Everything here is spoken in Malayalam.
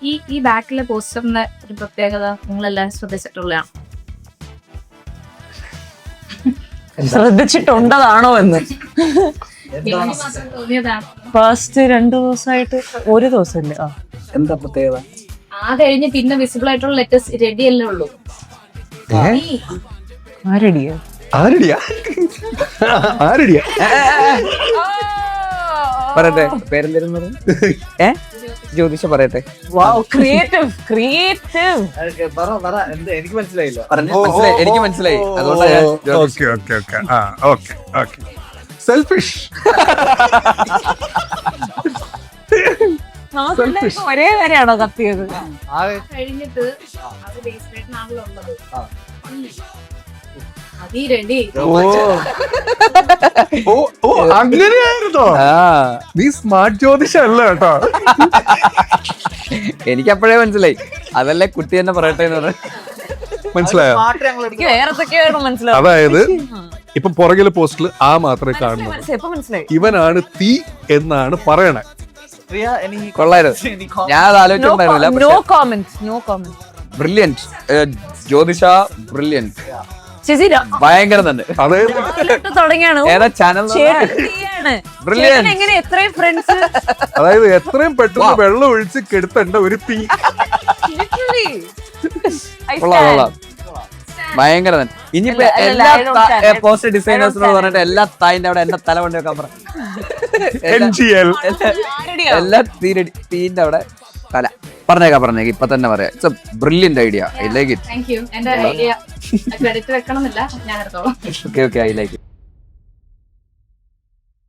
ഈ ബാക്കിലെ പോസ്റ്ററിന്റെ ഒരു പ്രത്യേകത നിങ്ങളെല്ലാം ശ്രദ്ധിച്ചിട്ടുള്ളതാണ്. ശ്രദ്ധിച്ചിട്ടുണ്ടതാണോ എന്ന് എനിക്ക് മാത്രം തോന്നിയതാണ്. ഫസ്റ്റ് 2 ദിവസമായിട്ട് ഒരു ദിവസമില്ല. എന്താ പ്രത്യേകത? ആ കഴിഞ്ഞ് പിന്നെ വിസിബിൾ ആയിട്ടുള്ള ലെറ്റേഴ്സ് റെഡി അല്ലേ ഉള്ളൂ. ആരടിയാ ആരടിയാ ആരടിയാ പറയട്ടെ, പേരെന്തായിരുന്നു? ജ്യോതിഷ പറയട്ടെ. എനിക്ക് മനസ്സിലായില്ല. എനിക്ക് മനസ്സിലായി, സെൽഫിഷ്. ഒരേ വരെയാണോ കത്തിയത്? കഴിഞ്ഞിട്ട് അത് ബേസ്മെന്റിനാണല്ലോ ഉള്ളത്. അതീ റെഡി. ഓ അങ്ങനെയായിരുന്നോ? നീ സ്മാർട്ട് ജ്യോതിഷ അല്ല കേട്ടോ. എനിക്ക് അപ്പോഴേ മനസ്സിലായി, അതല്ലേ കുട്ടി തന്നെ പറയട്ടെ എന്ന് പറഞ്ഞു. മനസ്സിലായോ? എനിക്ക് വേറെ എന്തൊക്കെയാണ് മനസ്സിലാവും. അതായത് ഇപ്പൊ പുറകിലെ പോസ്റ്റിൽ ആ മാത്രമേ കാണുന്നത്. മനസ്സിലായി. ഇവനാണ് തീ എന്നാണ് പറയണേ. കൊള്ളായിരുന്നു, ഞാൻ അത് ആലോചിച്ചിട്ടുണ്ടായിരുന്നില്ല. No comment. ബ്രില്യന്റ് ജ്യോതിഷ, ബ്രില്യന്റ്, ഭയങ്കര തന്നെ. അതായത് തുടങ്ങിയാണ് ഏതാ ചാനൽ? ബ്രില്യന്റ്. എങ്ങനെ എത്രയും ഫ്രണ്ട്സ്, അതായത് എത്രയും പെട്ടെന്ന് വെള്ളം ഒഴിച്ച് കെടുത്തേണ്ട ഒരു തീ. കൊള്ളാം, ഭയങ്കര തന്നെ. ഇനിയിപ്പോ എല്ലാ പോസ്റ്റർ ഡിസൈനേഴ്സിനോട് പറഞ്ഞിട്ട് എല്ലാ തായിന്റെ അവിടെ എന്റെ തല കൊണ്ട് വെക്കാൻ പറ. എല്ലാ തീന്റെ അവിടെ തല പറഞ്ഞേക്കാം. ഇപ്പൊ തന്നെ പറയാം. It's A brilliant idea. I like it. Thank you. എന്റെ ഐഡിയ ക്രെഡിറ്റ് വെക്കണമെന്നില്ല, ഞാൻ എടുത്തോളാം. Okay, I like it.